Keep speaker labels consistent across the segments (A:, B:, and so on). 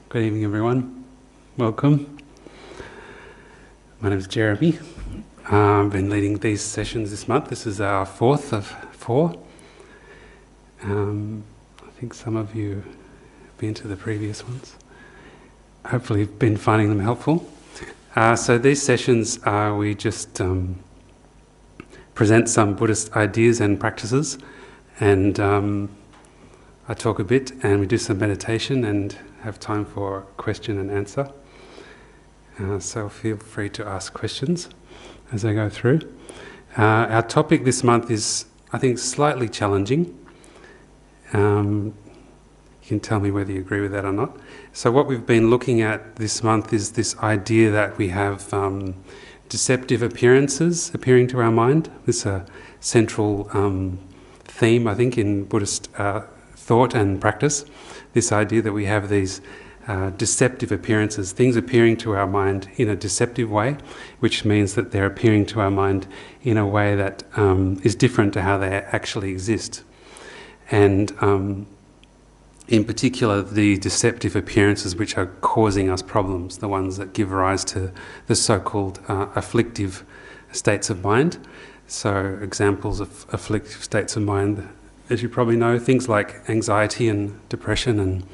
A: Good evening, everyone. Welcome. My name is Jeremy. I've been leading these sessions this month. This is our fourth of four. I think some of you have been to the previous ones. Hopefully you've been finding them helpful. So these sessions, we just present some Buddhist ideas and practices, and I talk a bit, and we do some meditation and have time for question and answer. So feel free to ask questions as I go through. Our topic this month is, I think, slightly challenging. You can tell me whether you agree with that or not. So what we've been looking at this month is this idea that we have deceptive appearances appearing to our mind. This is a central theme, I think, in Buddhist thought and practice. This idea that we have these deceptive appearances, things appearing to our mind in a deceptive way, which means that they're appearing to our mind in a way that is different to how they actually exist. And in particular, the deceptive appearances which are causing us problems, the ones that give rise to the so-called afflictive states of mind. So examples of afflictive states of mind, as you probably know, things like anxiety and depression and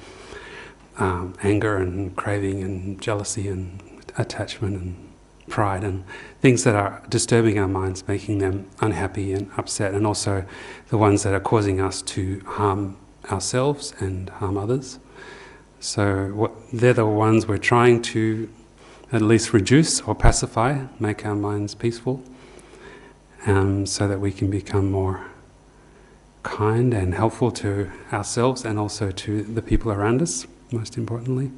A: anger and craving and jealousy and attachment and pride, and things that are disturbing our minds, making them unhappy and upset, and also the ones that are causing us to harm ourselves and harm others. So they're the ones we're trying to at least reduce or pacify, make our minds peaceful, so that we can become more kind and helpful to ourselves and also to the people around us, most importantly.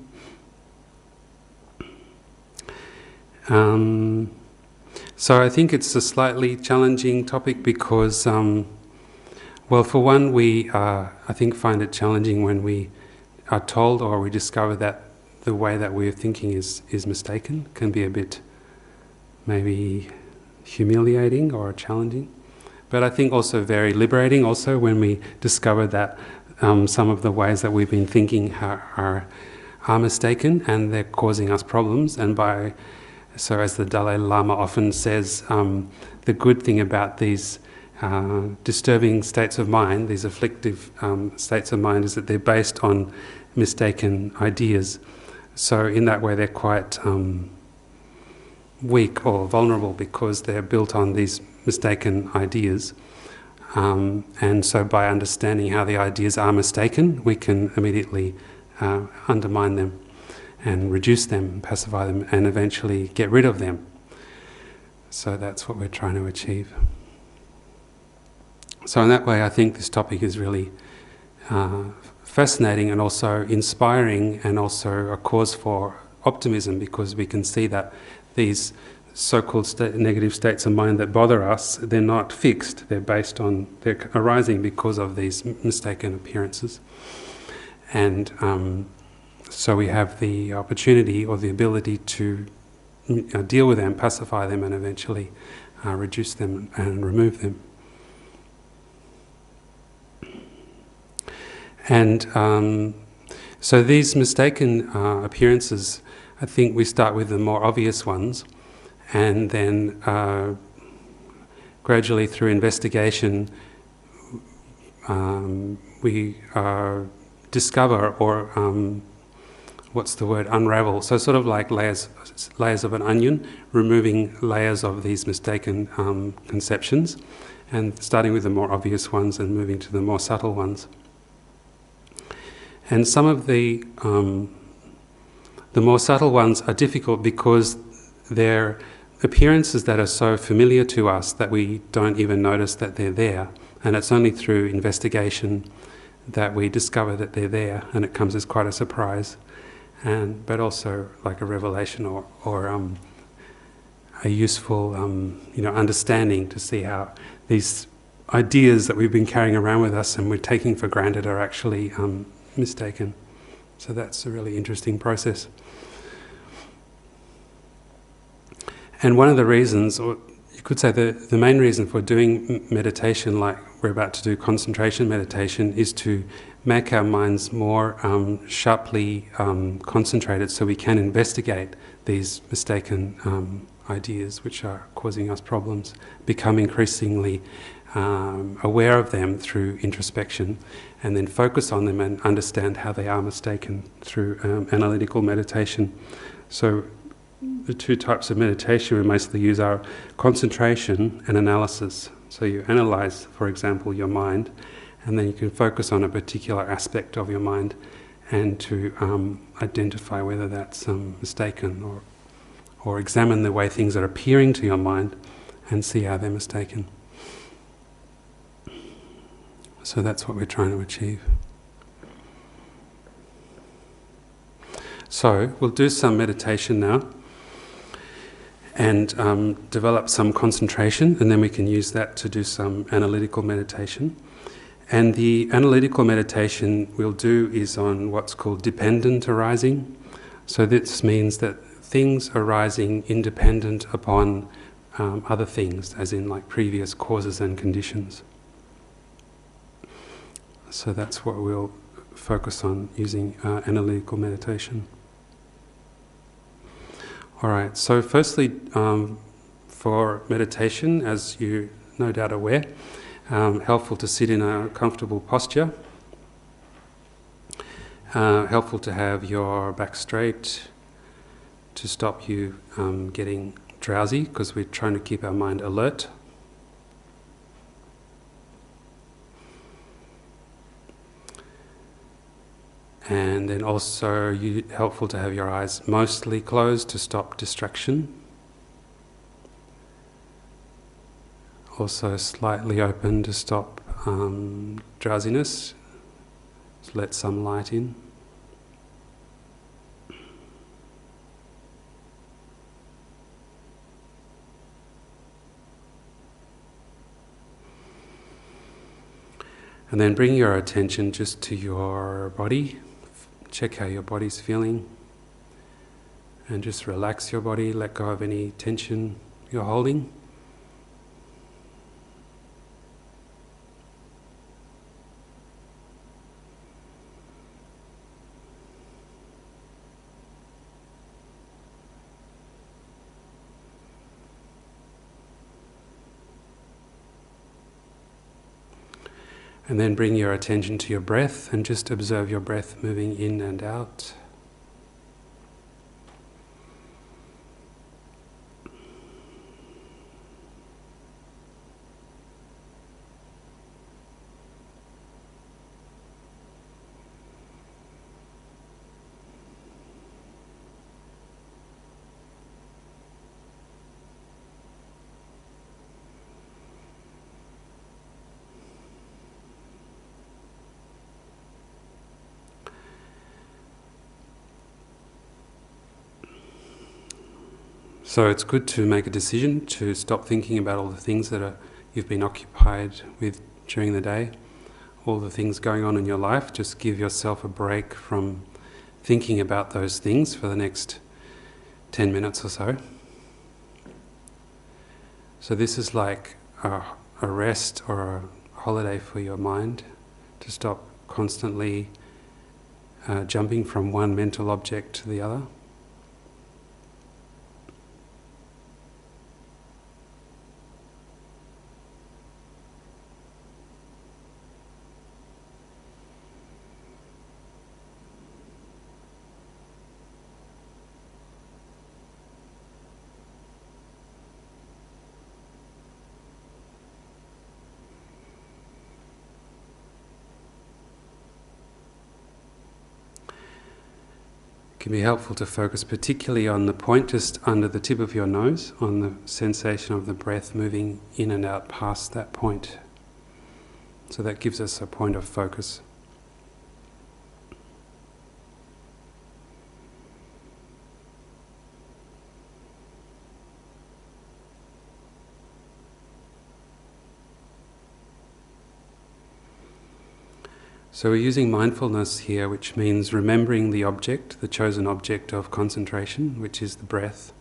A: So I think it's a slightly challenging topic because, well, for one, we I think find it challenging when we are told or we discover that the way that we're thinking is mistaken. Can be a bit maybe humiliating or challenging. But I think also very liberating also when we discover that some of the ways that we've been thinking are mistaken and they're causing us problems. And so as the Dalai Lama often says, the good thing about these disturbing states of mind, these afflictive states of mind, is that they're based on mistaken ideas. So in that way they're quite weak or vulnerable because they're built on these mistaken ideas. And so by understanding how the ideas are mistaken, we can immediately undermine them and reduce them, pacify them, and eventually get rid of them. So that's what we're trying to achieve. So in that way, I think this topic is really fascinating and also inspiring, and also a cause for optimism, because we can see that these so-called negative states of mind that bother us, they're not fixed, they're arising because of these mistaken appearances. And so we have the opportunity or the ability to deal with them, pacify them, and eventually reduce them and remove them. And so these mistaken appearances, I think we start with the more obvious ones, and then gradually through investigation we discover or unravel. So sort of like layers of an onion, removing layers of these mistaken conceptions, and starting with the more obvious ones and moving to the more subtle ones. And some of the more subtle ones are difficult because they're appearances that are so familiar to us that we don't even notice that they're there. And it's only through investigation that we discover that they're there, and it comes as quite a surprise, but also like a revelation or a useful understanding to see how these ideas that we've been carrying around with us and we're taking for granted are actually mistaken. So that's a really interesting process. And one of the reasons, or you could say the main reason for doing meditation, like we're about to do concentration meditation, is to make our minds more sharply concentrated so we can investigate these mistaken ideas which are causing us problems, become increasingly aware of them through introspection, and then focus on them and understand how they are mistaken through analytical meditation. So the two types of meditation we mostly use are concentration and analysis. So you analyze, for example, your mind, and then you can focus on a particular aspect of your mind and to identify whether that's mistaken, or examine the way things are appearing to your mind and see how they're mistaken. So that's what we're trying to achieve. So we'll do some meditation now and develop some concentration, and then we can use that to do some analytical meditation. And the analytical meditation we'll do is on what's called dependent arising. So this means that things arising independent upon other things, as in like previous causes and conditions. So that's what we'll focus on using analytical meditation. Alright, so firstly, for meditation, as you're no doubt aware, helpful to sit in a comfortable posture. Helpful to have your back straight to stop you getting drowsy, because we're trying to keep our mind alert. And then also helpful to have your eyes mostly closed to stop distraction. Also slightly open to stop drowsiness. Just let some light in. And then bring your attention just to your body. Check how your body's feeling. And just relax your body, let go of any tension you're holding. And then bring your attention to your breath and just observe your breath moving in and out. So it's good to make a decision to stop thinking about all the things that you've been occupied with during the day, all the things going on in your life. Just give yourself a break from thinking about those things for the next 10 minutes or so. So this is like a rest or a holiday for your mind, to stop constantly jumping from one mental object to the other. It can be helpful to focus particularly on the point just under the tip of your nose, on the sensation of the breath moving in and out past that point. So that gives us a point of focus. So we're using mindfulness here, which means remembering the object, the chosen object of concentration, which is the breath.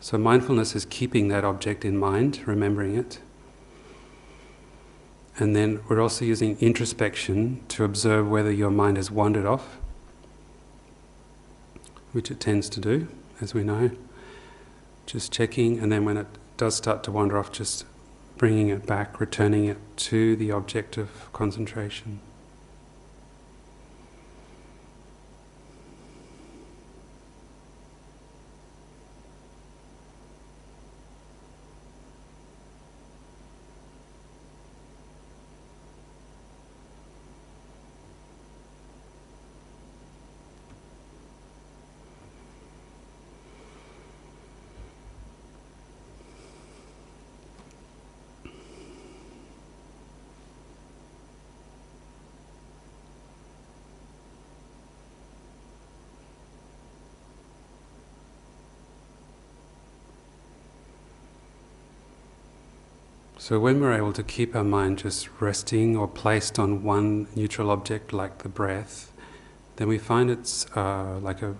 A: So mindfulness is keeping that object in mind, remembering it. And then we're also using introspection to observe whether your mind has wandered off, which it tends to do, as we know. Just checking, and then when it does start to wander off, just bringing it back, returning it to the object of concentration. So when we're able to keep our mind just resting or placed on one neutral object like the breath, then we find it's like a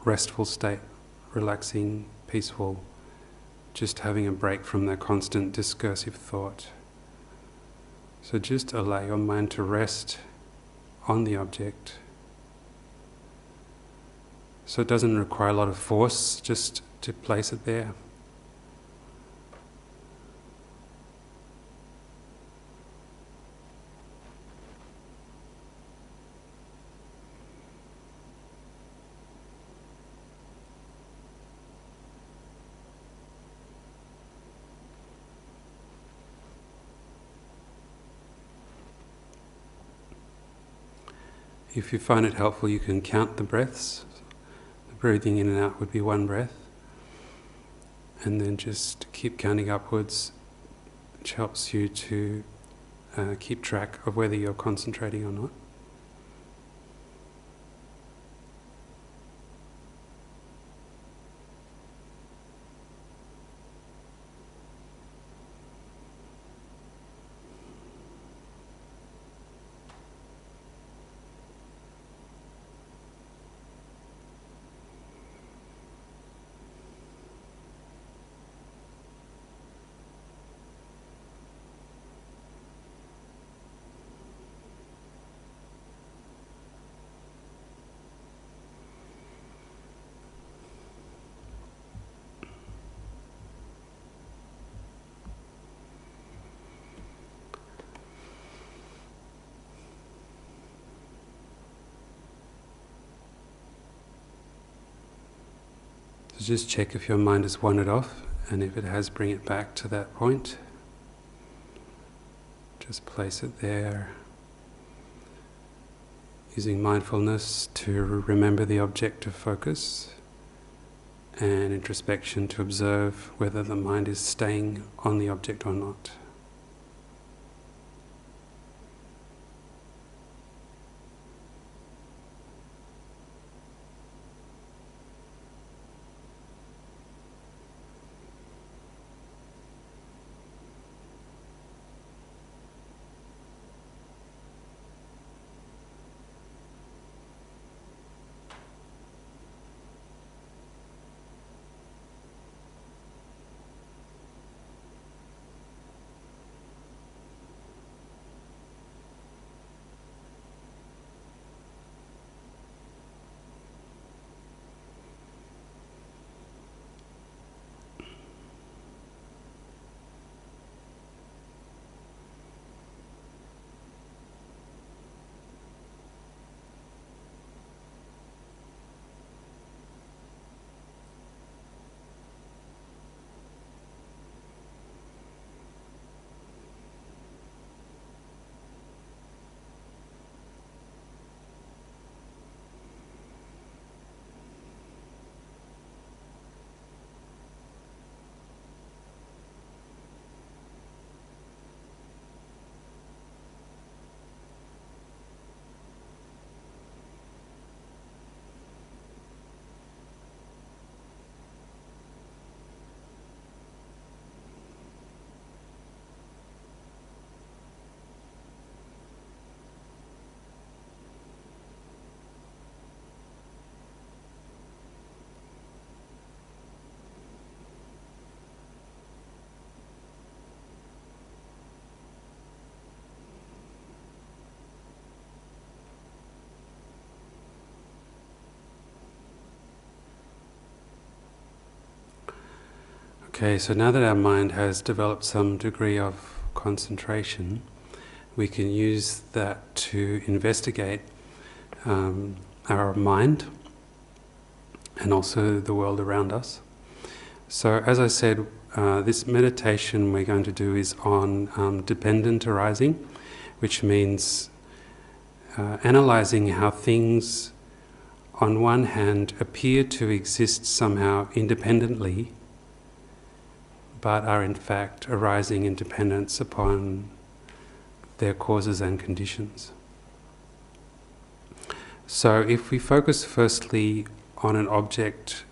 A: restful state, relaxing, peaceful, just having a break from the constant discursive thought. So just allow your mind to rest on the object. So it doesn't require a lot of force just to place it there. If you find it helpful, you can count the breaths. The breathing in and out would be one breath. And then just keep counting upwards, which helps you to keep track of whether you're concentrating or not. So just check if your mind has wandered off, and if it has, bring it back to that point. Just place it there, using mindfulness to remember the object of focus, and introspection to observe whether the mind is staying on the object or not. Okay, so now that our mind has developed some degree of concentration, we can use that to investigate our mind and also the world around us. So as I said, this meditation we're going to do is on dependent arising, which means analysing how things on one hand appear to exist somehow independently, but are in fact arising in dependence upon their causes and conditions. So if we focus firstly on an object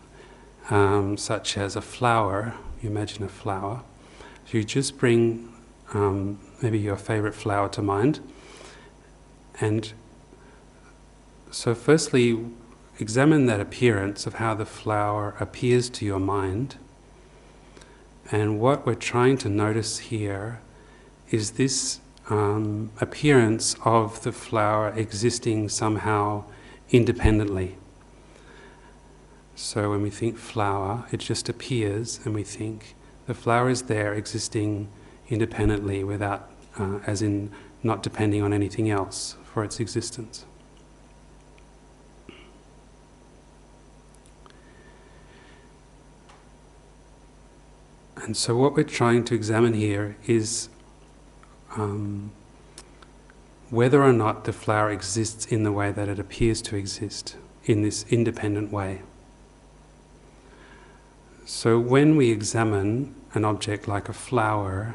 A: such as a flower, you imagine a flower, so you just bring maybe your favourite flower to mind, and so firstly examine that appearance of how the flower appears to your mind. And what we're trying to notice here is this appearance of the flower existing somehow independently. So when we think flower, it just appears, and we think the flower is there existing independently without, as in not depending on anything else for its existence. And so what we're trying to examine here is whether or not the flower exists in the way that it appears to exist, in this independent way. So when we examine an object like a flower,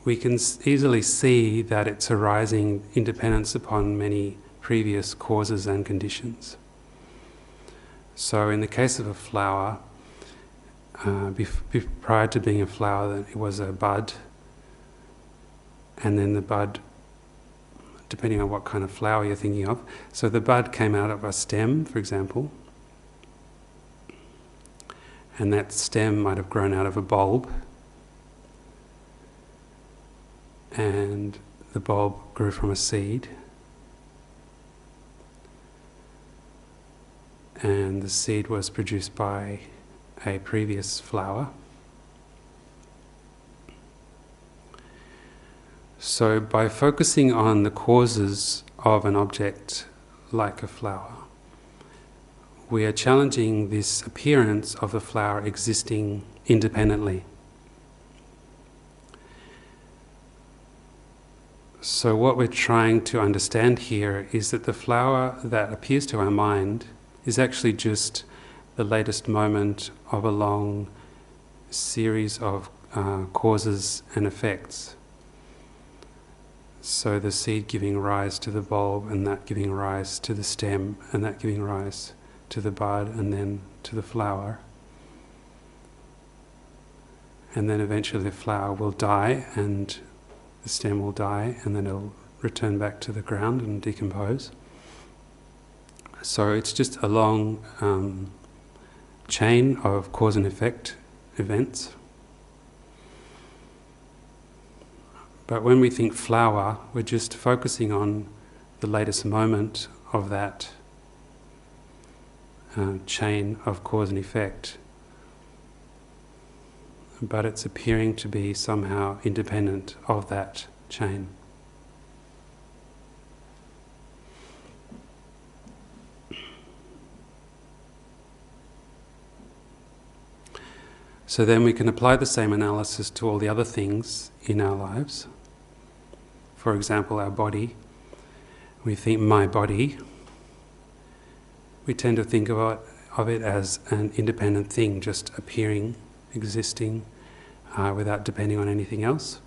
A: we can easily see that it's arising in dependence upon many previous causes and conditions. So in the case of a flower, prior to being a flower, it was a bud, and then the bud, depending on what kind of flower you're thinking of, so the bud came out of a stem, for example, and that stem might have grown out of a bulb, and the bulb grew from a seed, and the seed was produced by a previous flower. So by focusing on the causes of an object like a flower, we are challenging this appearance of the flower existing independently. So what we're trying to understand here is that the flower that appears to our mind is actually just the latest moment of a long series of causes and effects. So the seed giving rise to the bulb, and that giving rise to the stem, and that giving rise to the bud, and then to the flower. And then eventually the flower will die, and the stem will die, and then it'll return back to the ground and decompose. So it's just a long chain of cause and effect events. But when we think flower, we're just focusing on the latest moment of that chain of cause and effect. But it's appearing to be somehow independent of that chain. So then we can apply the same analysis to all the other things in our lives. For example, our body. We think, my body. We tend to think of it as an independent thing, just appearing, existing, without depending on anything else.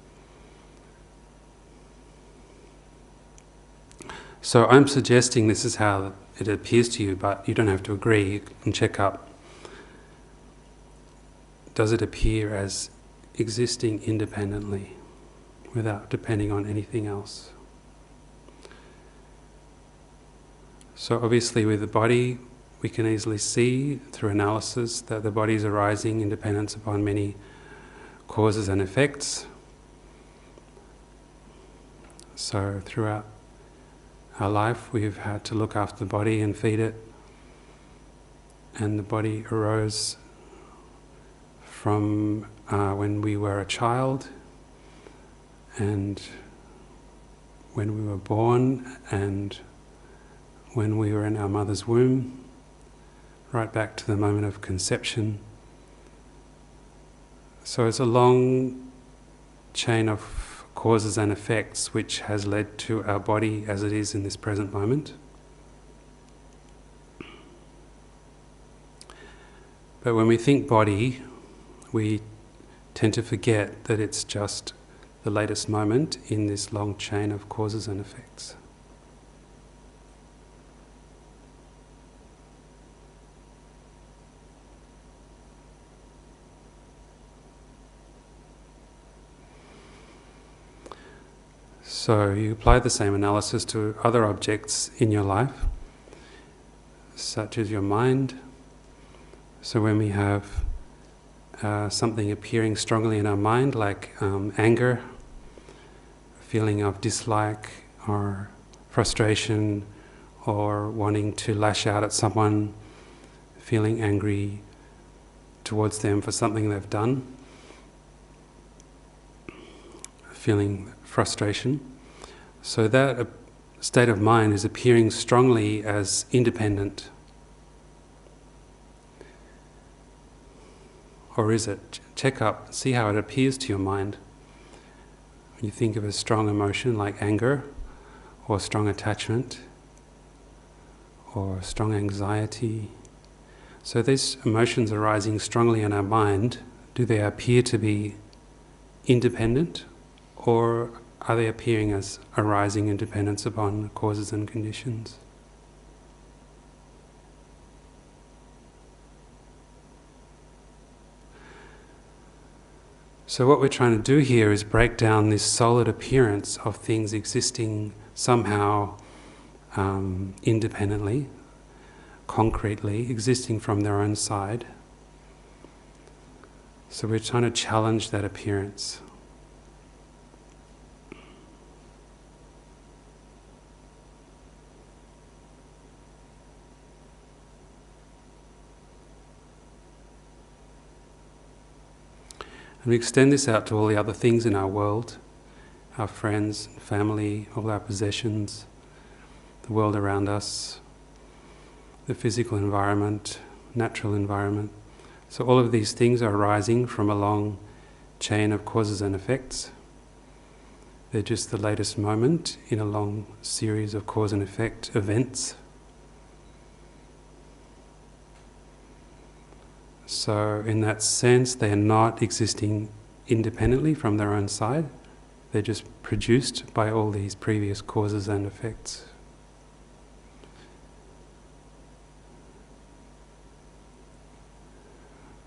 A: So I'm suggesting this is how it appears to you, but you don't have to agree. You can check up. Does it appear as existing independently, without depending on anything else? So obviously with the body, we can easily see through analysis that the body is arising in dependence upon many causes and effects. So throughout our life, we've had to look after the body and feed it, and the body arose from when we were a child, and when we were born, and when we were in our mother's womb, right back to the moment of conception. So it's a long chain of causes and effects which has led to our body as it is in this present moment. But when we think body, we tend to forget that it's just the latest moment in this long chain of causes and effects. So you apply the same analysis to other objects in your life, such as your mind. So when we have something appearing strongly in our mind, like anger, feeling of dislike or frustration, or wanting to lash out at someone, feeling angry towards them for something they've done, feeling frustration. So that state of mind is appearing strongly as independent. Or is it? Check up, see how it appears to your mind. When you think of a strong emotion like anger, or strong attachment, or strong anxiety. So these emotions arising strongly in our mind, do they appear to be independent, or are they appearing as arising in dependence upon causes and conditions? So what we're trying to do here is break down this solid appearance of things existing somehow independently, concretely, existing from their own side. So we're trying to challenge that appearance. And we extend this out to all the other things in our world, our friends, family, all our possessions, the world around us, the physical environment, natural environment. So all of these things are arising from a long chain of causes and effects. They're just the latest moment in a long series of cause and effect events. So in that sense, they are not existing independently from their own side. They're just produced by all these previous causes and effects.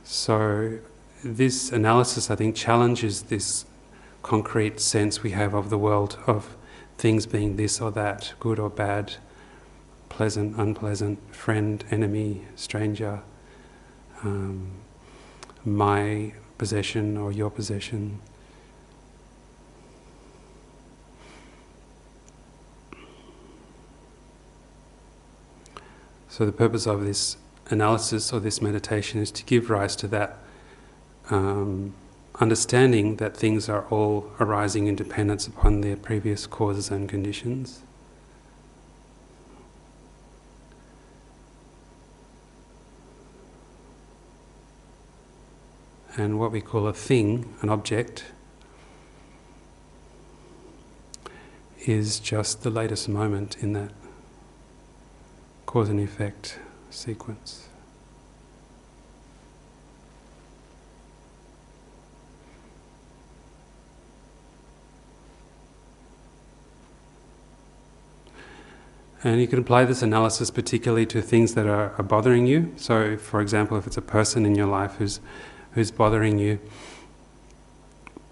A: So this analysis, I think, challenges this concrete sense we have of the world, of things being this or that, good or bad, pleasant, unpleasant, friend, enemy, stranger, my possession or your possession. So the purpose of this analysis or this meditation is to give rise to that understanding that things are all arising in dependence upon their previous causes and conditions. And what we call a thing, an object, is just the latest moment in that cause and effect sequence. And you can apply this analysis particularly to things that are bothering you. So, for example, if it's a person in your life who's bothering you,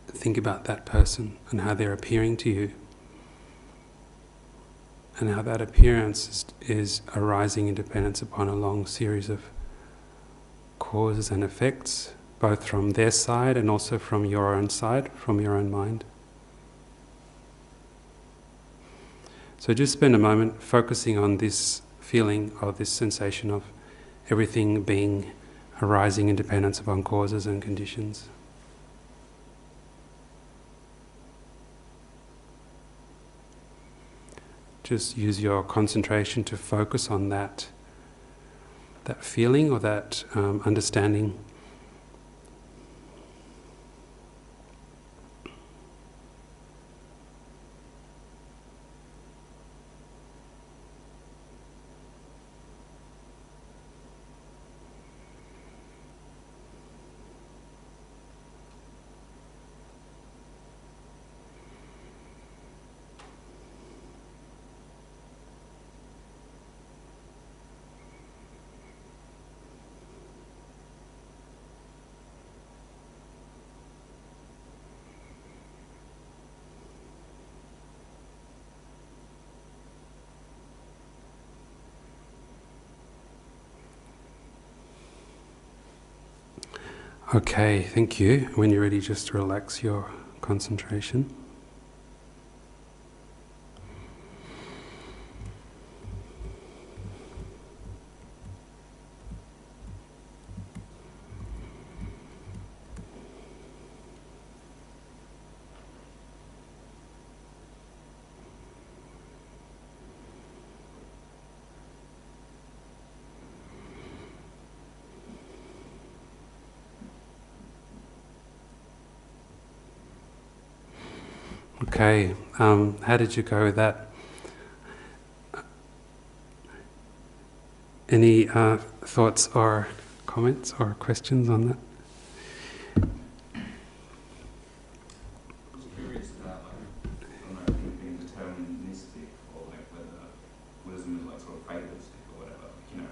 A: think about that person and how they're appearing to you, and how that appearance is arising in dependence upon a long series of causes and effects, both from their side and also from your own side, from your own mind. So just spend a moment focusing on this feeling, or this sensation of everything being arising in dependence upon causes and conditions. Just use your concentration to focus on that feeling or that understanding. Okay, thank you. When you're ready, just relax your concentration. Okay, how did you go with that? Any thoughts or comments or questions on that?
B: I was curious about, I don't know, being deterministic, or whether Buddhism is sort of fatalistic or whatever.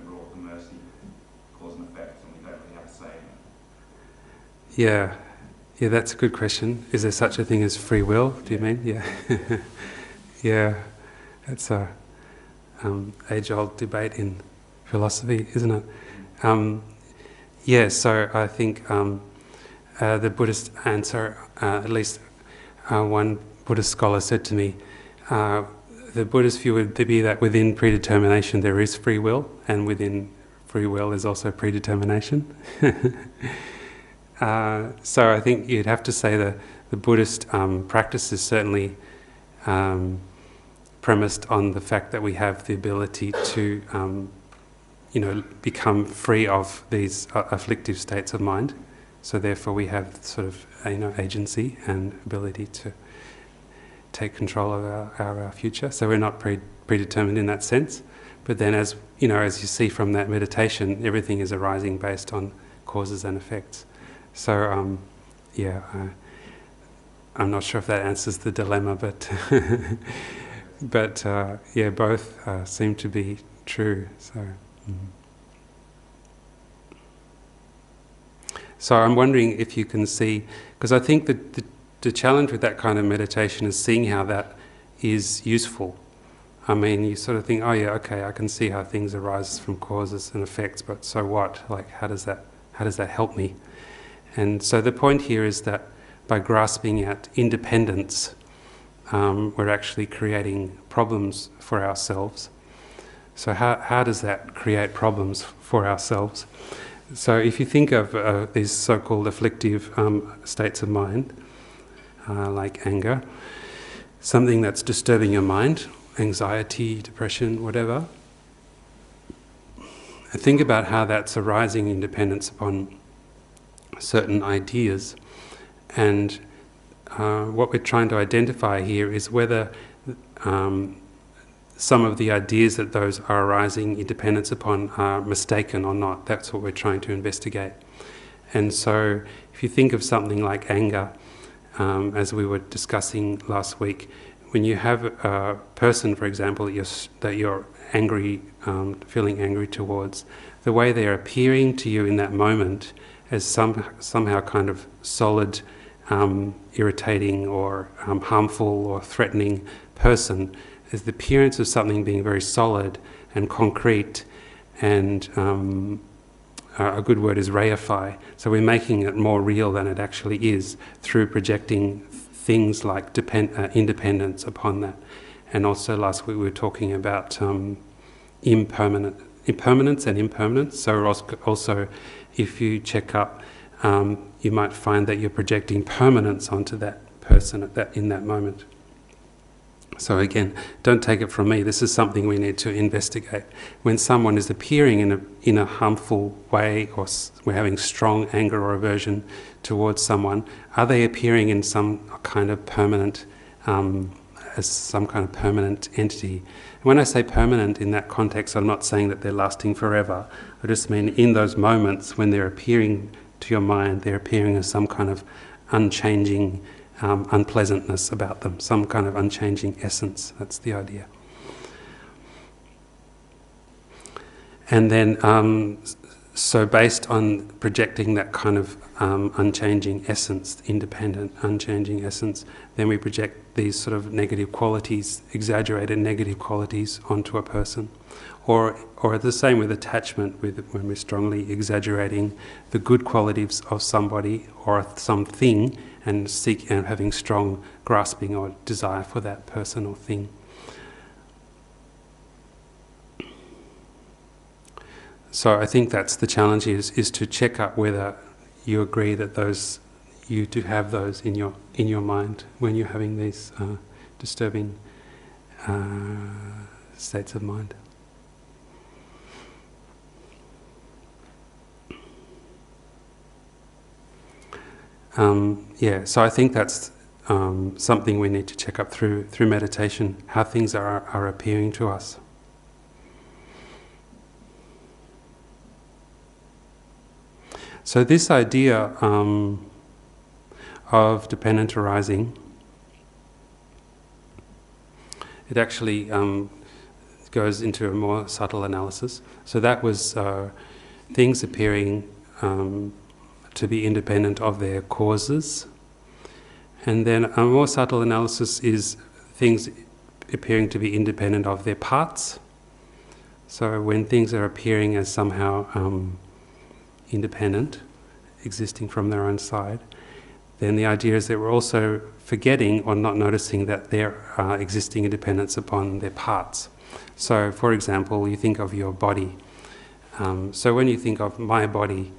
B: Law of mercy, cause and effect, and we don't really have a say in it.
A: Yeah, that's a good question. Is there such a thing as free will, do you mean? Yeah. Yeah, that's a age-old debate in philosophy, isn't it? So I think the Buddhist answer, at least one Buddhist scholar said to me, the Buddhist view would be that within predetermination there is free will, and within free will is also predetermination. So I think you'd have to say the Buddhist practice is certainly premised on the fact that we have the ability to become free of these afflictive states of mind. So therefore we have sort of agency and ability to take control of our future. So we're not predetermined in that sense. But then as you see from that meditation, everything is arising based on causes and effects. So I'm not sure if that answers the dilemma, but both seem to be true. So I'm wondering if you can see, because I think that the challenge with that kind of meditation is seeing how that is useful. I mean, you sort of think, oh yeah, okay, I can see how things arise from causes and effects, but so what? Like, how does that help me? And so the point here is that by grasping at independence, we're actually creating problems for ourselves. So how does that create problems for ourselves? So if you think of these so-called afflictive states of mind, like anger, something that's disturbing your mind, anxiety, depression, whatever, think about how that's arising in dependence upon certain ideas, and what we're trying to identify here is whether some of the ideas that those are arising in dependence upon are mistaken or not. That's what we're trying to investigate. And so if you think of something like anger, as we were discussing last week, when you have a person, for example, that you're angry, feeling angry towards, the way they're appearing to you in that moment as somehow kind of solid, irritating or harmful or threatening person is the appearance of something being very solid and concrete, and a good word is reify. So we're making it more real than it actually is through projecting things like independence upon that. And also last week we were talking about impermanence impermanence and impermanence. So also, if you check up, you might find that you're projecting permanence onto that person in that moment. So again, don't take it from me. This is something we need to investigate. When someone is appearing in a harmful way, or we're having strong anger or aversion towards someone, are they appearing in some kind of permanent, as some kind of permanent entity? And when I say permanent in that context, I'm not saying that they're lasting forever. I just mean in those moments when they're appearing to your mind, they're appearing as some kind of unchanging unpleasantness about them, some kind of unchanging essence. That's the idea. And then, so based on projecting that kind of unchanging essence, independent, unchanging essence, then we project these sort of negative qualities, exaggerated negative qualities onto a person. Or the same with attachment, when we're strongly exaggerating the good qualities of somebody or something, and having strong grasping or desire for that person or thing. So I think that's the challenge, is to check up whether you agree that you do have those in your mind when you're having these disturbing states of mind. So I think that's something we need to check up through meditation, how things are appearing to us. So this idea of dependent arising, it actually goes into a more subtle analysis. So that was things appearing to be independent of their causes. And then a more subtle analysis is things appearing to be independent of their parts. So when things are appearing as somehow independent, existing from their own side, then the idea is that we're also forgetting or not noticing that they're existing in dependence upon their parts. So for example, you think of your body. So when you think of my body,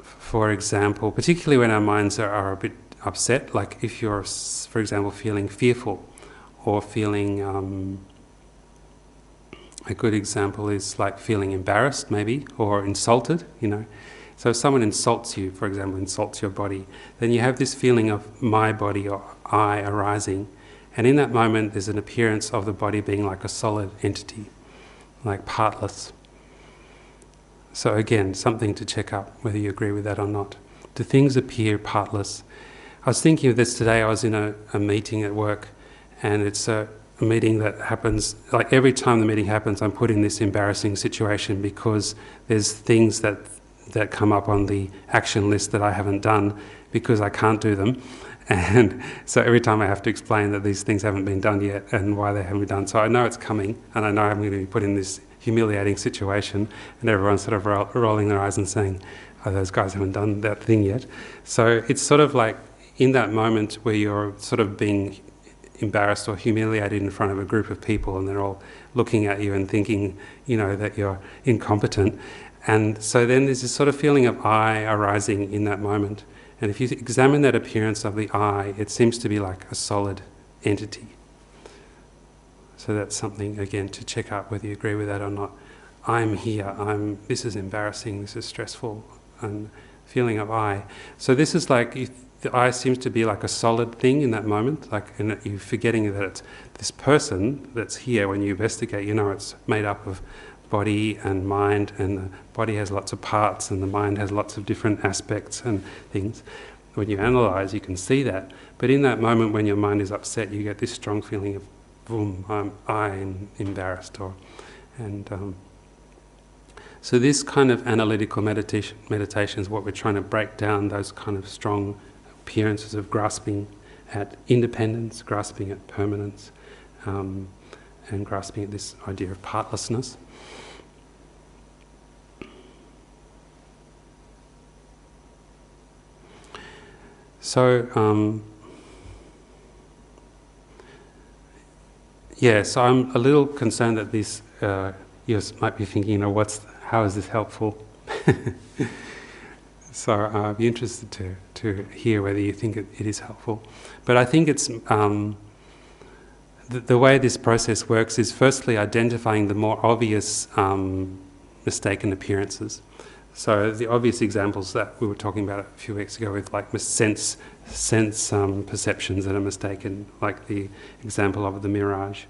A: for example, particularly when our minds are a bit upset, like if you're, for example, feeling fearful or feeling, a good example is like feeling embarrassed maybe, or insulted, So if someone insults you, for example, insults your body, then you have this feeling of my body or I arising, and in that moment there's an appearance of the body being like a solid entity, like partless. So again, something to check up, whether you agree with that or not. Do things appear partless? I was thinking of this today. I was in a meeting at work, and it's a meeting that happens, like every time the meeting happens, I'm put in this embarrassing situation because there's things that come up on the action list that I haven't done because I can't do them. And so every time I have to explain that these things haven't been done yet and why they haven't been done. So I know it's coming, and I know I'm going to be put in this humiliating situation, and everyone's sort of rolling their eyes and saying, oh, those guys haven't done that thing yet. So it's sort of like in that moment where you're sort of being embarrassed or humiliated in front of a group of people, and they're all looking at you and thinking, that you're incompetent. And so then there's this sort of feeling of I arising in that moment. And if you examine that appearance of the I, it seems to be like a solid entity. So that's something, again, to check out whether you agree with that or not. I'm here, this is embarrassing, this is stressful, and feeling of I. So this is like, the I seems to be like a solid thing in that moment, and you're forgetting that it's this person that's here when you investigate, it's made up of body and mind, and the body has lots of parts and the mind has lots of different aspects and things. When you analyse, you can see that. But in that moment when your mind is upset, you get this strong feeling of, boom, I'm embarrassed. So this kind of analytical meditation is what we're trying to break down, those kind of strong appearances of grasping at independence, grasping at permanence, and grasping at this idea of partlessness. So, Yeah, so I'm a little concerned that this, you might be thinking, how is this helpful? So I'd be interested to hear whether you think it is helpful. But I think it's, the way this process works is firstly identifying the more obvious mistaken appearances. So the obvious examples that we were talking about a few weeks ago with like sense perceptions that are mistaken, like the example of the mirage.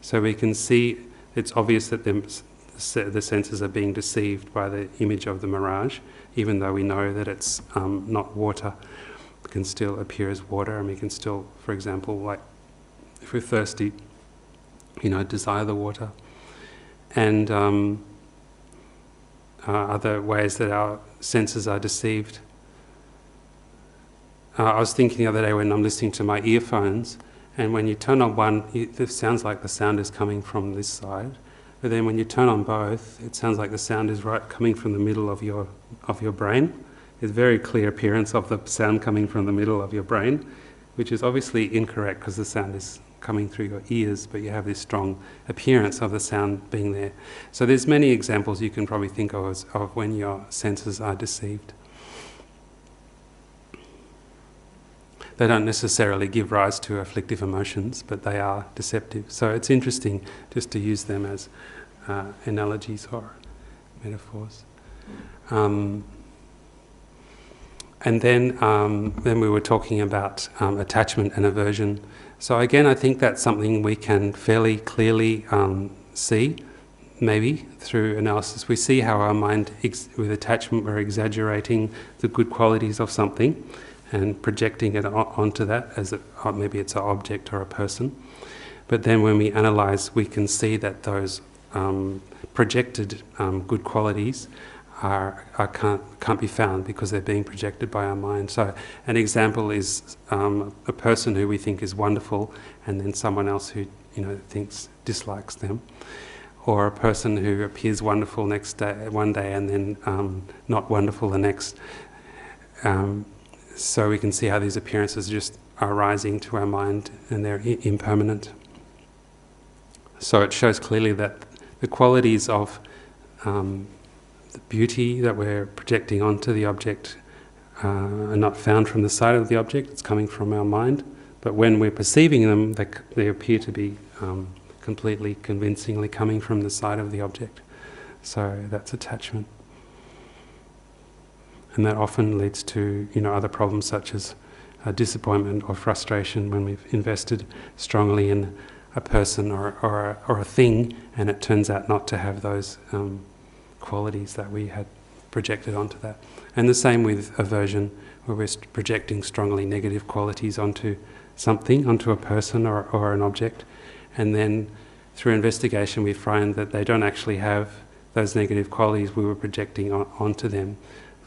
A: So we can see it's obvious that the senses are being deceived by the image of the mirage, even though we know that it's not water. It can still appear as water, and we can still, for example, like if we're thirsty, desire the water. And other ways that our senses are deceived. I was thinking the other day when I'm listening to my earphones, and when you turn on one, it sounds like the sound is coming from this side. But then when you turn on both, it sounds like the sound is coming from the middle of your brain. There's a very clear appearance of the sound coming from the middle of your brain, which is obviously incorrect because the sound is coming through your ears, but you have this strong appearance of the sound being there. So there's many examples you can probably think of when your senses are deceived. They don't necessarily give rise to afflictive emotions, but they are deceptive. So it's interesting just to use them as analogies or metaphors. And then we were talking about attachment and aversion. So again, I think that's something we can fairly clearly see, maybe through analysis. We see how our mind, with attachment, we're exaggerating the good qualities of something and projecting it onto that as maybe it's an object or a person. But then when we analyse, we can see that those projected good qualities can't be found because they're being projected by our mind. So an example is a person who we think is wonderful, and then someone else who dislikes them, or a person who appears wonderful one day and then not wonderful the next. So we can see how these appearances just are rising to our mind, and they're impermanent. So it shows clearly that the qualities of the beauty that we're projecting onto the object are not found from the side of the object, it's coming from our mind. But when we're perceiving them, they appear to be completely convincingly coming from the side of the object. So that's attachment. And that often leads to other problems such as disappointment or frustration when we've invested strongly in a person or a thing, and it turns out not to have those qualities that we had projected onto that. And the same with aversion, where we're projecting strongly negative qualities onto something, onto a person or an object, and then through investigation we find that they don't actually have those negative qualities we were projecting onto them.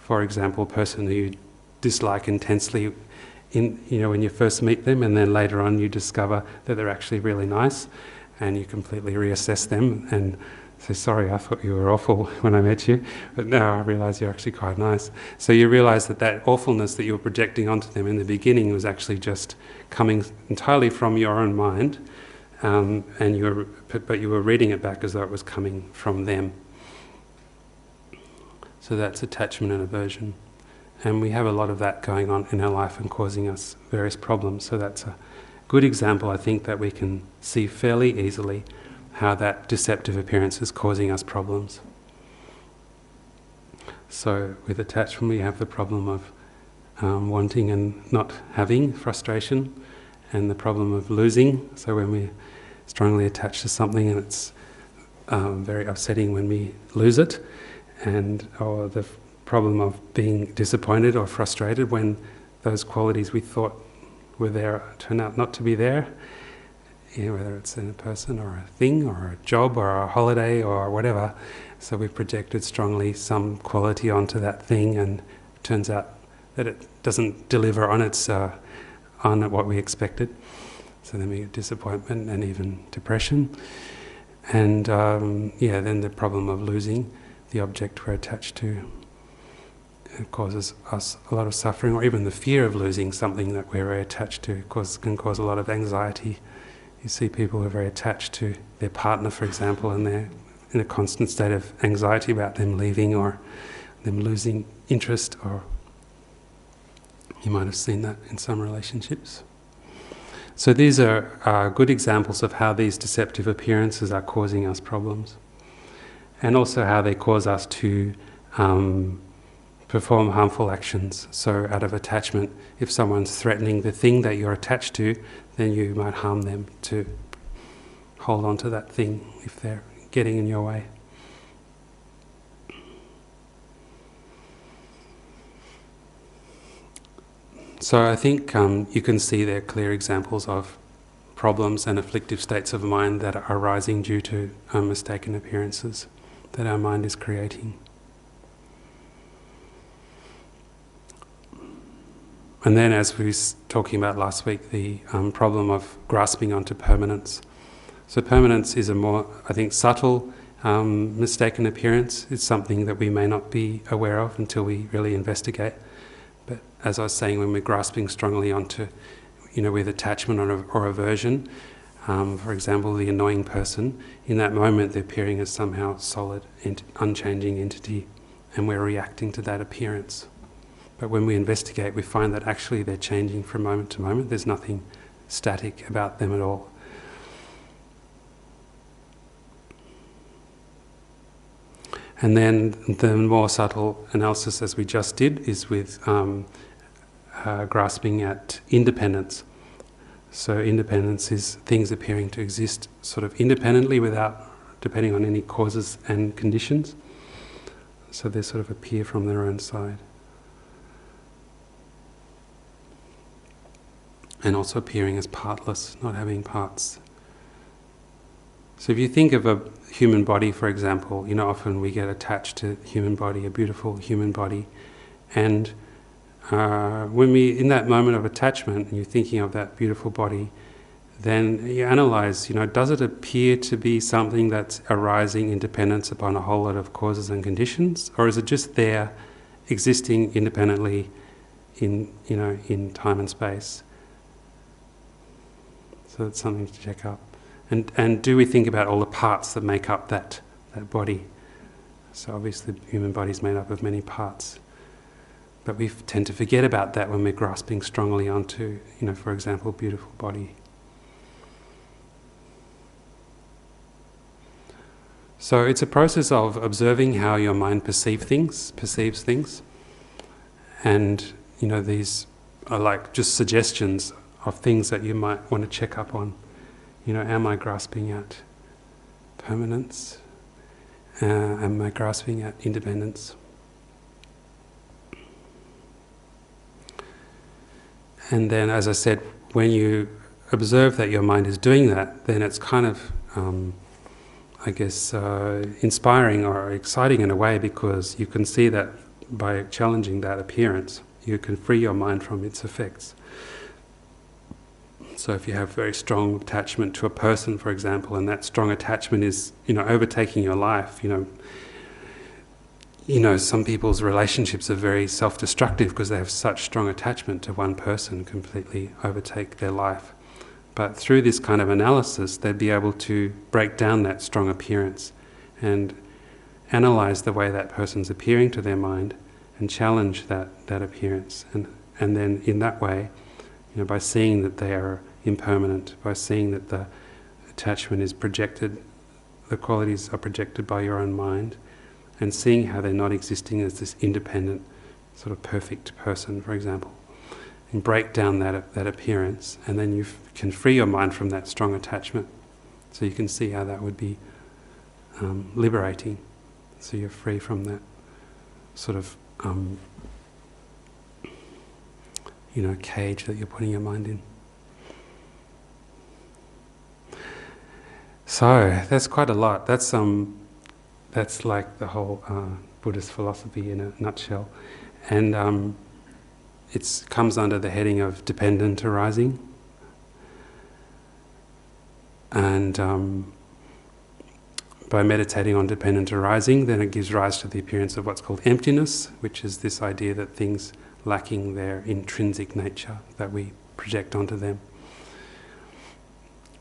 A: For example, a person who you dislike intensely when you first meet them, and then later on you discover that they're actually really nice, and you completely reassess them and say, sorry, I thought you were awful when I met you, but now I realise you're actually quite nice. So you realise that awfulness that you were projecting onto them in the beginning was actually just coming entirely from your own mind, but you were reading it back as though it was coming from them. So that's attachment and aversion. And we have a lot of that going on in our life and causing us various problems. So that's a good example, I think, that we can see fairly easily how that deceptive appearance is causing us problems. So with attachment we have the problem of wanting and not having, frustration, and the problem of losing. So when we're strongly attached to something and it's very upsetting when we lose it, or the problem of being disappointed or frustrated when those qualities we thought were there turn out not to be there, whether it's in a person or a thing or a job or a holiday or whatever. So we've projected strongly some quality onto that thing, and it turns out that it doesn't deliver on what we expected. So then we get disappointment and even depression. And then the problem of losing the object we're attached to. It causes us a lot of suffering, or even the fear of losing something that we're very attached to can cause a lot of anxiety You see people who are very attached to their partner, for example, and they're in a constant state of anxiety about them leaving or them losing interest, or you might have seen that in some relationships. So these are good examples of how these deceptive appearances are causing us problems, and also how they cause us to perform harmful actions. So out of attachment, if someone's threatening the thing that you're attached to, then you might harm them to hold on to that thing if they're getting in your way. So I think you can see there clear examples of problems and afflictive states of mind that are arising due to mistaken appearances that our mind is creating. And then, as we were talking about last week, the problem of grasping onto permanence. So permanence is a more, I think, subtle mistaken appearance. It's something that we may not be aware of until we really investigate. But as I was saying, when we're grasping strongly onto, with attachment or aversion, for example, the annoying person, in that moment they're appearing as somehow solid, unchanging entity, and we're reacting to that appearance. But when we investigate, we find that actually they're changing from moment to moment. There's nothing static about them at all. And then the more subtle analysis, as we just did, is with grasping at independence. So independence is things appearing to exist sort of independently without depending on any causes and conditions. So they sort of appear from their own side. And also appearing as partless, not having parts. So if you think of a human body, for example, often we get attached to the human body, a beautiful human body, and when we, in that moment of attachment, and you're thinking of that beautiful body, then you analyze, does it appear to be something that's arising in dependence upon a whole lot of causes and conditions, or is it just there, existing independently in time and space? So it's something to check up. And do we think about all the parts that make up that body? So obviously the human body is made up of many parts. But we tend to forget about that when we're grasping strongly onto, for example, a beautiful body. So it's a process of observing how your mind perceives things. And, these are like just suggestions of things that you might want to check up on. Am I grasping at permanence? Am I grasping at independence? And then, as I said, when you observe that your mind is doing that, then it's kind of, inspiring or exciting in a way, because you can see that by challenging that appearance, you can free your mind from its effects. So if you have very strong attachment to a person, for example, and that strong attachment is, overtaking your life, some people's relationships are very self-destructive because they have such strong attachment to one person, completely overtake their life. But through this kind of analysis, they'd be able to break down that strong appearance and analyze the way that person's appearing to their mind and challenge that appearance. And then in that way, by seeing that they are impermanent, by seeing that the attachment is projected, the qualities are projected by your own mind, and seeing how they're not existing as this independent, sort of perfect person, for example, and break down that appearance, and then you can free your mind from that strong attachment. So you can see how that would be liberating. So you're free from that sort of cage that you're putting your mind in. So that's quite a lot. That's like the whole Buddhist philosophy in a nutshell, and it comes under the heading of dependent arising. And by meditating on dependent arising, then it gives rise to the appearance of what's called emptiness, which is this idea that things lacking their intrinsic nature that we project onto them.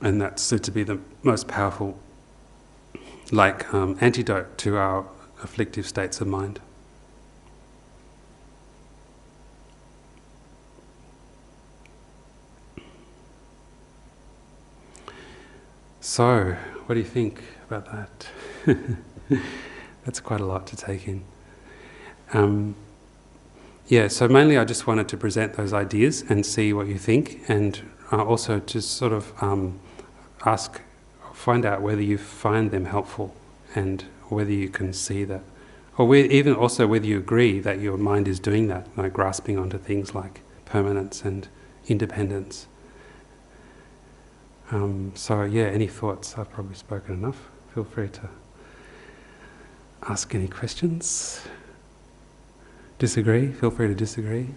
A: And that's said to be the most powerful, antidote to our afflictive states of mind. So, what do you think about that? That's quite a lot to take in. So mainly I just wanted to present those ideas and see what you think, and also just sort of find out whether you find them helpful and whether you can see that, or even also whether you agree that your mind is doing that, like grasping onto things like permanence and independence. Any thoughts? I've probably spoken enough. Feel free to ask any questions. Disagree? Feel free to disagree.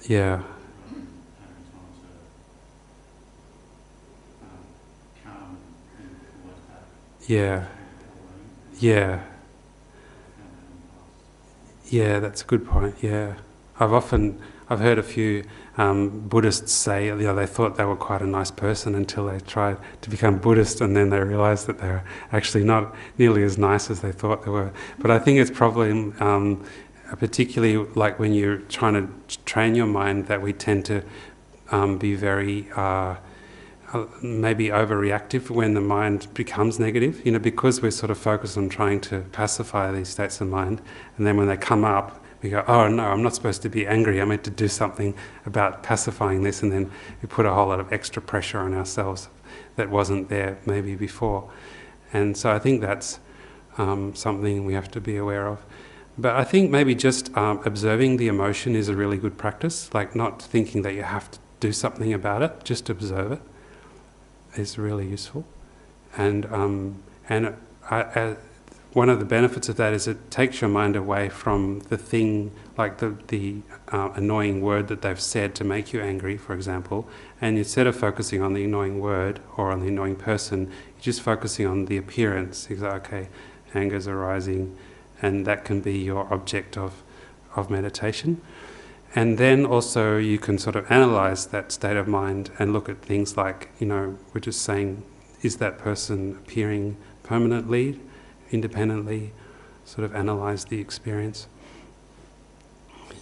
A: Yeah. Yeah. Yeah. Yeah, that's a good point. Yeah. I've heard a few Buddhists say, they thought they were quite a nice person until they tried to become Buddhist, and then they realised that they're actually not nearly as nice as they thought they were. But I think it's probably particularly like when you're trying to train your mind, that we tend to be very maybe overreactive when the mind becomes negative, because we're sort of focused on trying to pacify these states of mind, and then when they come up, we go, oh no, I'm not supposed to be angry, I'm meant to do something about pacifying this, and then we put a whole lot of extra pressure on ourselves that wasn't there maybe before. And so I think that's something we have to be aware of. But I think maybe just observing the emotion is a really good practice, like not thinking that you have to do something about it, just observe it is really useful. And one of the benefits of that is it takes your mind away from the thing, like the annoying word that they've said to make you angry, for example, and instead of focusing on the annoying word or on the annoying person, you're just focusing on the appearance. You're like, okay, anger's arising, and that can be your object of meditation. And then also you can sort of analyse that state of mind and look at things like, we're just saying, is that person appearing permanently, independently, sort of analyse the experience.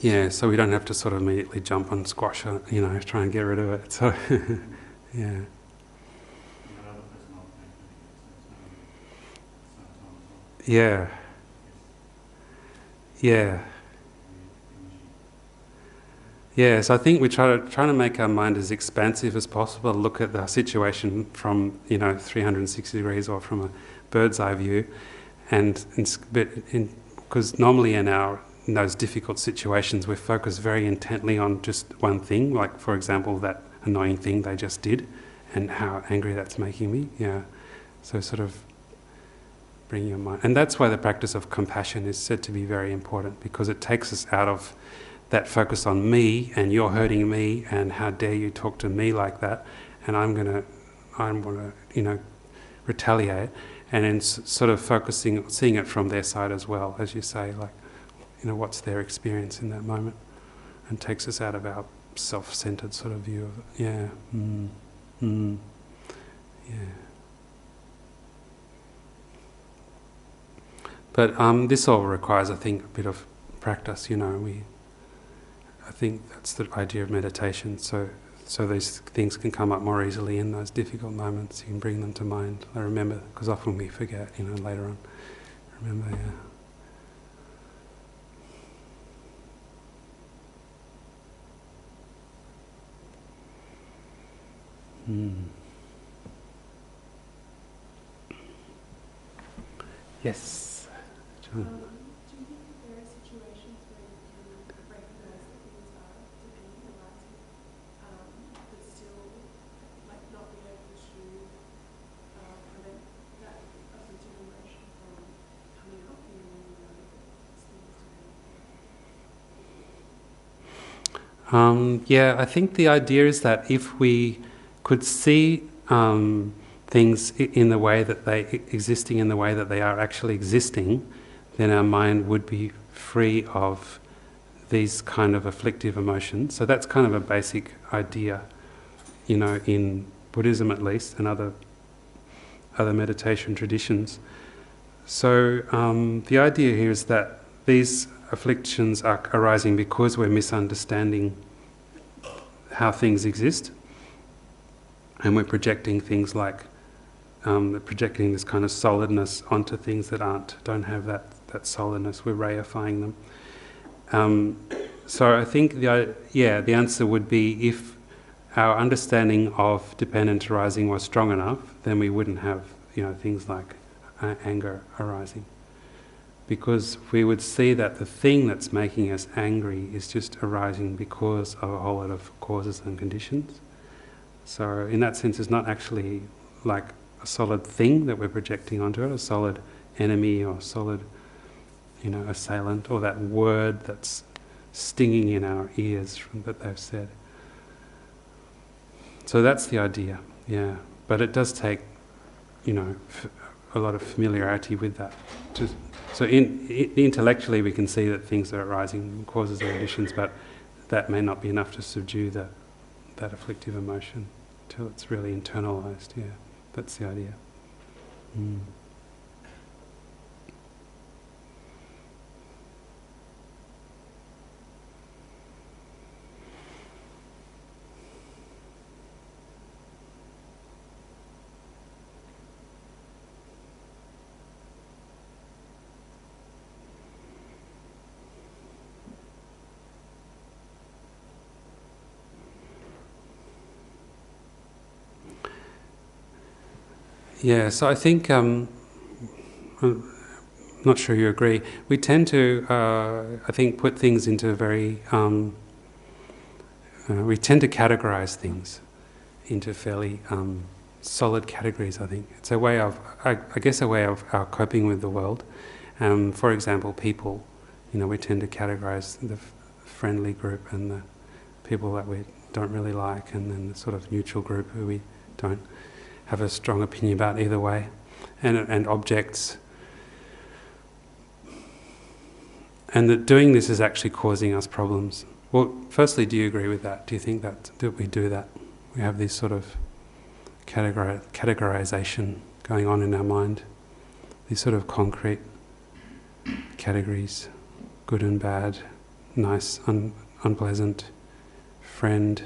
A: Yeah, so we don't have to sort of immediately jump on squash it, try and get rid of it. So, yeah. Yeah. Yeah. Yeah, so I think we try to make our mind as expansive as possible, look at the situation from 360 degrees or from a bird's eye view, and because normally in those difficult situations we're focused very intently on just one thing, like for example that annoying thing they just did, and how angry that's making me. Yeah, so sort of bring your mind, and that's why the practice of compassion is said to be very important, because it takes us out of that focus on me and you're hurting me and how dare you talk to me like that, and I'm gonna retaliate, and then sort of seeing it from their side as well, as you say, like what's their experience in that moment, and takes us out of our self-centered sort of view of it. Yeah. Yeah. But this all requires, I think, a bit of practice. I think that's the idea of meditation. So these things can come up more easily in those difficult moments. You can bring them to mind. I remember, because often we forget, later on. Remember, yeah. Yes. John.
C: Do you think that there are situations where you can recognise that things are dependent arising, but still, not be able to prevent that afflictive emotion from coming up, when
A: Yeah, I think the idea is that if we could see things in the way that existing in the way that they are actually existing, then our mind would be free of these kind of afflictive emotions. So that's kind of a basic idea, in Buddhism at least, and other meditation traditions. So the idea here is that these afflictions are arising because we're misunderstanding how things exist, and we're projecting things like projecting this kind of solidness onto things that don't have that solidness. We're reifying them. So I think the answer would be, if our understanding of dependent arising was strong enough, then we wouldn't have things like anger arising, because we would see that the thing that's making us angry is just arising because of a whole lot of causes and conditions. So in that sense, it's not actually like a solid thing that we're projecting onto it, a solid enemy or solid assailant, or that word that's stinging in our ears that they've said. So that's the idea, yeah. But it does take, a lot of familiarity with that. So intellectually we can see that things are arising, causes and conditions, but that may not be enough to subdue that afflictive emotion till it's really internalized, yeah. That's the idea. Mm. Yeah, so I think, I'm not sure you agree, we tend to, I think, put things into very, we tend to categorize things into fairly solid categories, I think. It's a way of, I guess a way of our coping with the world. For example, people, we tend to categorize the friendly group and the people that we don't really like, and then the sort of neutral group who we don't have a strong opinion about either way, and objects. And that doing this is actually causing us problems. Well, firstly, do you agree with that? Do you think that we do that? We have this sort of categorization going on in our mind, these sort of concrete categories, good and bad, nice, unpleasant, friend,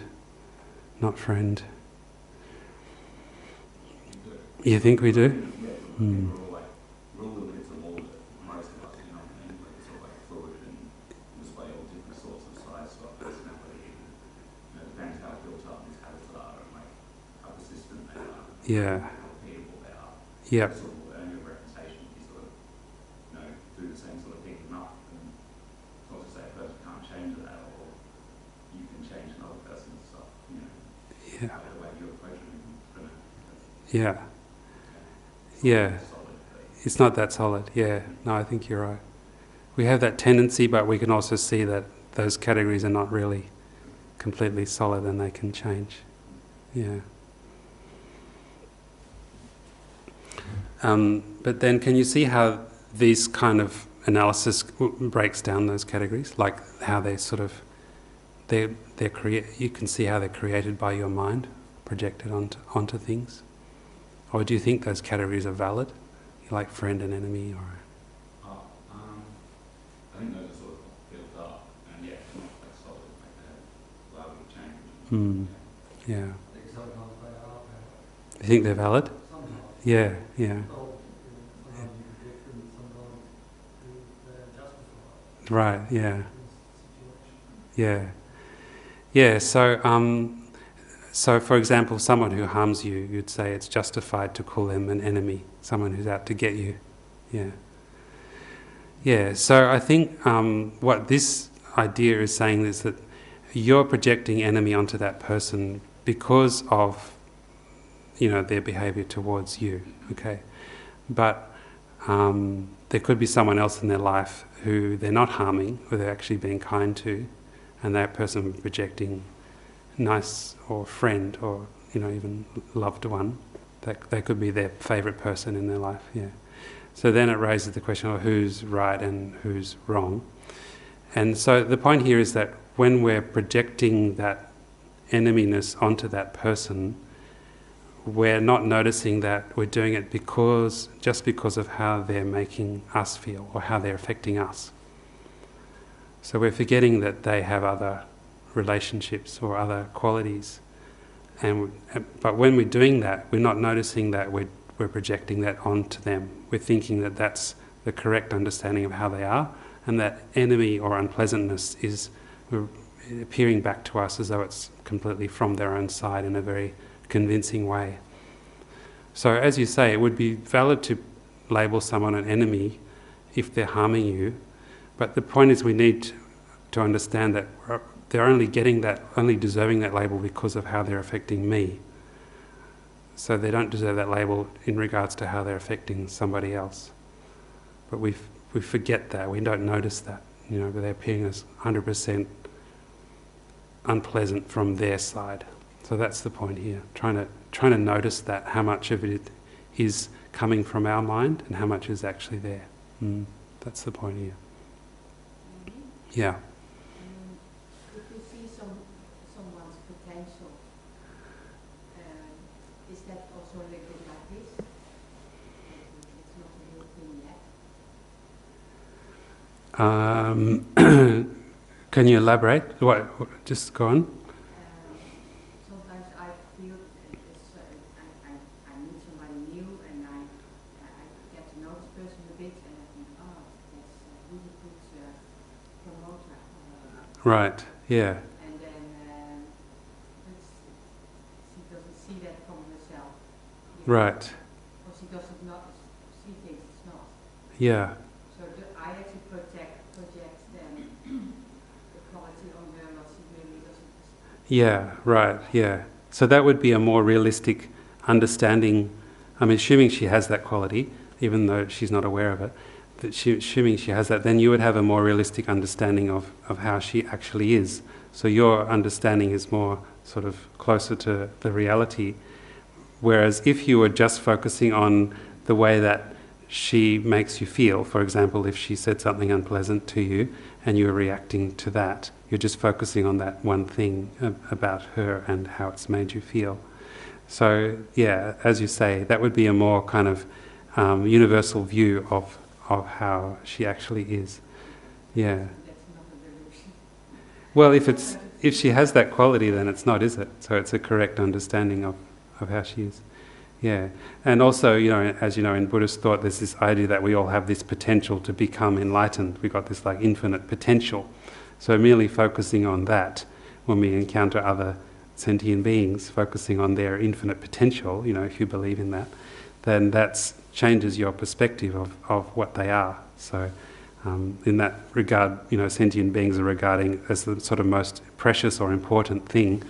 A: not friend. You think we do? Mm.
B: We're all little bits of mold, most of us, and it's sort of like fluid and display all different sorts of size, sort of personality, and depends how built up these habits are, and how persistent they are,
A: Yeah.
B: how repeatable they are.
A: Yeah.
B: Sort of earn your reputation if you sort of, do the same sort of thing enough. And it's not to say a person can't change that, or you can change another person's stuff,
A: Yeah.
B: the way you approach it.
A: Yeah. Yeah, it's not that solid. Yeah, no, I think you're right. We have that tendency, but we can also see that those categories are not really completely solid and they can change. Yeah. But then can you see how these kind of analysis breaks down those categories? Like how they sort of, you can see how they're created by your mind, projected onto things? Or do you think those categories are valid? Like friend and enemy, or?
B: I think those are sort of built up, and not like solid, like they have change.
A: Yeah. You think they're valid? Yeah, yeah. Right, yeah. Yeah. Yeah, so for example, someone who harms you, you'd say it's justified to call them an enemy, someone who's out to get you. Yeah. Yeah, so I think what this idea is saying is that you're projecting enemy onto that person because of, their behaviour towards you, okay? But there could be someone else in their life who they're not harming, who they're actually being kind to, and that person projecting nice or friend or even loved one. That could be their favourite person in their life. Yeah. So then it raises the question of who's right and who's wrong. And so the point here is that when we're projecting that eneminess onto that person, we're not noticing that we're doing it just because of how they're making us feel or how they're affecting us. So we're forgetting that they have other relationships or other qualities. But when we're doing that, we're not noticing that we're projecting that onto them. We're thinking that that's the correct understanding of how they are, and that enemy or unpleasantness is appearing back to us as though it's completely from their own side in a very convincing way. So as you say, it would be valid to label someone an enemy if they're harming you, but the point is we need to understand that they're only deserving that label because of how they're affecting me. So they don't deserve that label in regards to how they're affecting somebody else. But we forget that, we don't notice that, but they're appearing as 100% unpleasant from their side. So that's the point here, trying to notice that, how much of it is coming from our mind and how much is actually there. That's the point here. Yeah.
D: If you see someone's potential, is that also a little bit like this? It's not a real thing yet.
A: Can you elaborate? Just go on.
D: Sometimes I feel I meet somebody new and I get to know this person a bit and I think, that's a really good promoter.
A: Right, yeah.
D: And then she doesn't see that from herself.
A: Right.
D: Or she doesn't not see things it's not.
A: Yeah.
D: So I actually project them the quality on her what she really doesn't.
A: Yeah, right, yeah. So that would be a more realistic understanding. I'm assuming she has that quality, even though she's not aware of it. Assuming she has that, then you would have a more realistic understanding of how she actually is. So your understanding is more sort of closer to the reality. Whereas if you were just focusing on the way that she makes you feel, for example, if she said something unpleasant to you and you were reacting to that, you're just focusing on that one thing about her and how it's made you feel. So yeah, as you say, that would be a more kind of universal view of how she actually is. Yeah.
D: That's not a delusion.
A: Well, if she has that quality, then it's not, is it? So it's a correct understanding of how she is. Yeah. And also, as you know, in Buddhist thought, there's this idea that we all have this potential to become enlightened. We've got this like infinite potential. So merely focusing on that when we encounter other sentient beings, focusing on their infinite potential, if you believe in that, then that changes your perspective of what they are. So in that regard, sentient beings are regarding as the sort of most precious or important thing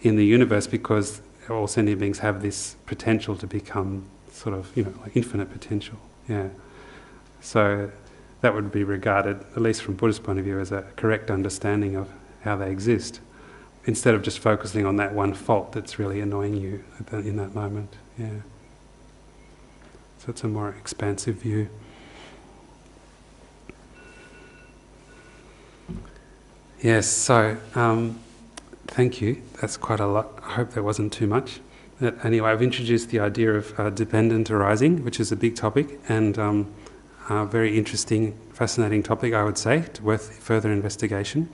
A: in the universe, because all sentient beings have this potential to become sort of, like infinite potential. Yeah. So that would be regarded, at least from Buddhist point of view, as a correct understanding of how they exist, instead of just focusing on that one fault that's really annoying you in that moment. Yeah. So it's a more expansive view. Yes, so thank you. That's quite a lot. I hope that wasn't too much. But anyway, I've introduced the idea of dependent arising, which is a big topic and a very interesting, fascinating topic, I would say, worth further investigation,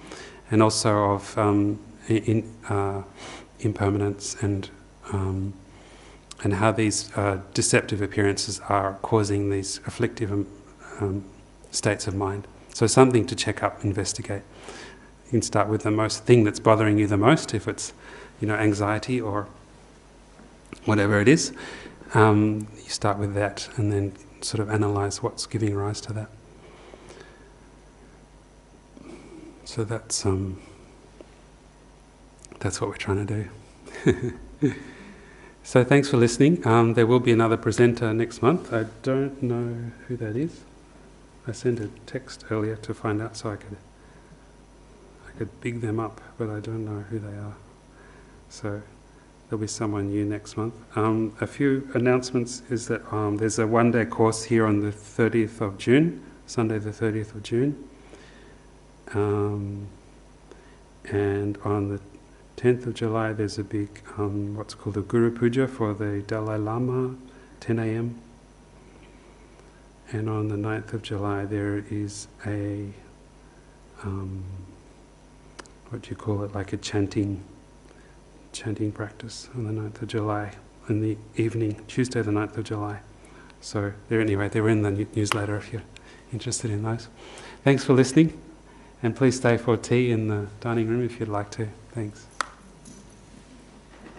A: and also of impermanence and how these deceptive appearances are causing these afflictive states of mind. So something to check up, investigate. You can start with the thing that's bothering you the most, if it's anxiety or whatever it is. You start with that and then sort of analyse what's giving rise to that. So that's what we're trying to do. So thanks for listening. There will be another presenter next month. I don't know who that is. I sent a text earlier to find out so I I could big them up, but I don't know who they are. So there'll be someone new next month. A few announcements is that there's a one-day course here on the 30th of June, Sunday the 30th of June. And on the 10th of July there's a big, what's called a Guru Puja for the Dalai Lama, 10 a.m. And on the 9th of July there is a, what do you call it, like a chanting practice on the 9th of July in the evening, Tuesday the 9th of July. So they're in the newsletter if you're interested in those. Thanks for listening, and please stay for tea in the dining room if you'd like to. Thanks.